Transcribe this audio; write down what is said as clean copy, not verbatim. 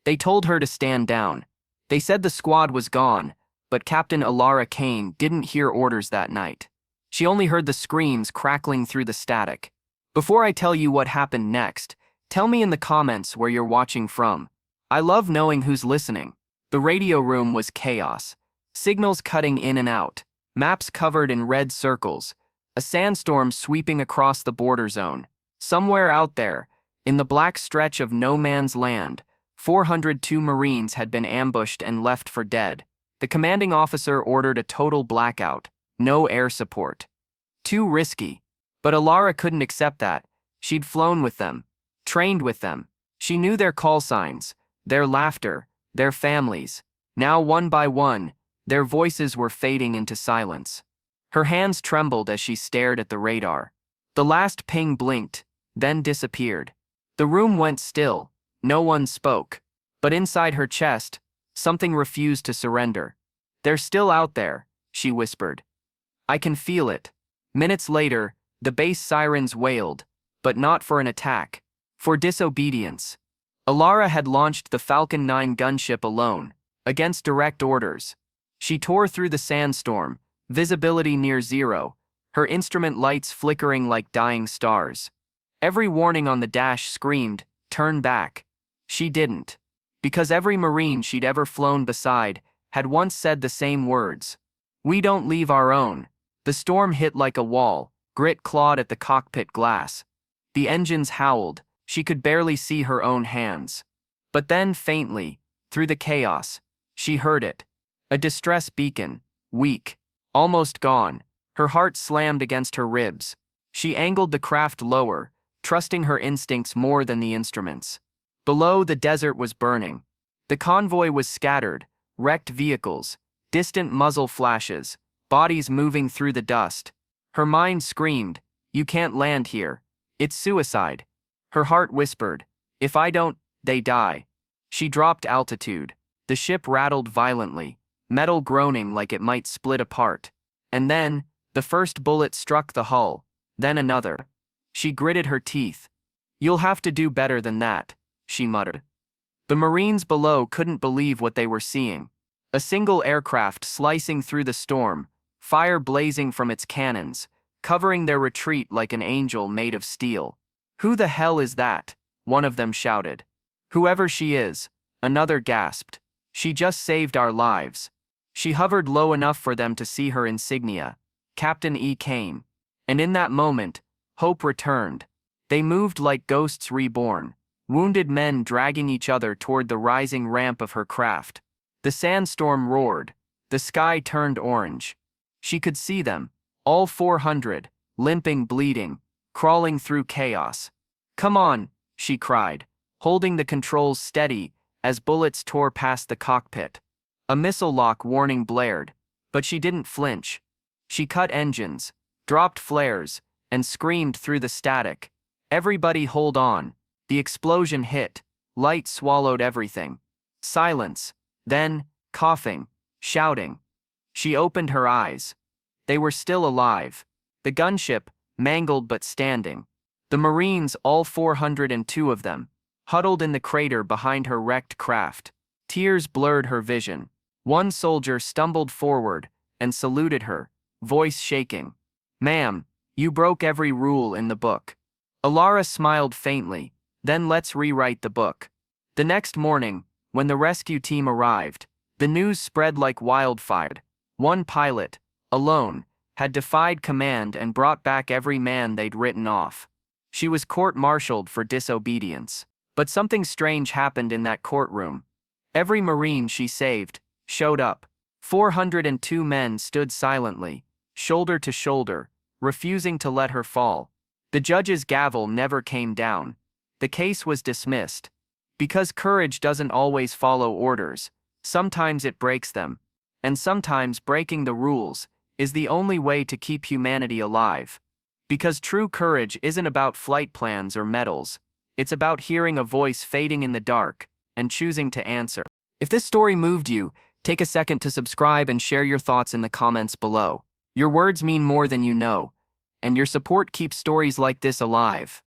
They told her to stand down. They said the squad was gone, but Captain Elara Kane didn't hear orders that night. She only heard the screams crackling through the static. Before I tell you what happened next, tell me in the comments where you're watching from. I love knowing who's listening. The radio room was chaos. Signals cutting in and out, maps covered in red circles, a sandstorm sweeping across the border zone. Somewhere out there, in the black stretch of no man's land, 402 Marines had been ambushed and left for dead. The commanding officer ordered a total blackout, no air support. Too risky. But Elara couldn't accept that. She'd flown with them, trained with them. She knew their call signs, their laughter, their families. Now, one by one, their voices were fading into silence. Her hands trembled as she stared at the radar. The last ping blinked, then disappeared. The room went still. No one spoke. But inside her chest, something refused to surrender. "They're still out there," she whispered. "I can feel it." Minutes later, the base sirens wailed, but not for an attack, for disobedience. Elara had launched the Falcon 9 gunship alone, against direct orders. She tore through the sandstorm, visibility near zero, her instrument lights flickering like dying stars. Every warning on the dash screamed, "Turn back." She didn't. Because every Marine she'd ever flown beside had once said the same words. "We don't leave our own." The storm hit like a wall, grit clawed at the cockpit glass. The engines howled, she could barely see her own hands. But then, faintly, through the chaos, she heard it. A distress beacon, weak, almost gone. Her heart slammed against her ribs. She angled the craft lower, trusting her instincts more than the instruments. Below, the desert was burning. The convoy was scattered, wrecked vehicles, distant muzzle flashes, bodies moving through the dust. Her mind screamed, "You can't land here. It's suicide." Her heart whispered, "If I don't, they die." She dropped altitude. The ship rattled violently, metal groaning like it might split apart. And then, the first bullet struck the hull, then another. She gritted her teeth. "You'll have to do better than that," she muttered. The Marines below couldn't believe what they were seeing. A single aircraft slicing through the storm, fire blazing from its cannons, covering their retreat like an angel made of steel. "Who the hell is that?" one of them shouted. "Whoever she is," another gasped. "She just saved our lives." She hovered low enough for them to see her insignia, Captain Kane. And in that moment, hope returned. They moved like ghosts reborn, wounded men dragging each other toward the rising ramp of her craft. The sandstorm roared. The sky turned orange. She could see them, all 400, limping, bleeding, crawling through chaos. "Come on," she cried, holding the controls steady as bullets tore past the cockpit. A missile lock warning blared, but she didn't flinch. She cut engines, dropped flares, and screamed through the static. "Everybody hold on." The explosion hit. Light swallowed everything. Silence. Then, coughing, shouting. She opened her eyes. They were still alive. The gunship, mangled but standing. The Marines, all 402 of them, huddled in the crater behind her wrecked craft. Tears blurred her vision. One soldier stumbled forward and saluted her, voice shaking. "Ma'am, you broke every rule in the book." Elara smiled faintly. "Then let's rewrite the book." The next morning, when the rescue team arrived, the news spread like wildfire. One pilot, alone, had defied command and brought back every man they'd written off. She was court-martialed for disobedience. But something strange happened in that courtroom. Every Marine she saved showed up. 402 men stood silently, shoulder to shoulder, refusing to let her fall. The judge's gavel never came down. The case was dismissed. Because courage doesn't always follow orders, sometimes it breaks them. And sometimes breaking the rules is the only way to keep humanity alive. Because true courage isn't about flight plans or medals. It's about hearing a voice fading in the dark and choosing to answer. If this story moved you, take a second to subscribe and share your thoughts in the comments below. Your words mean more than you know, and your support keeps stories like this alive.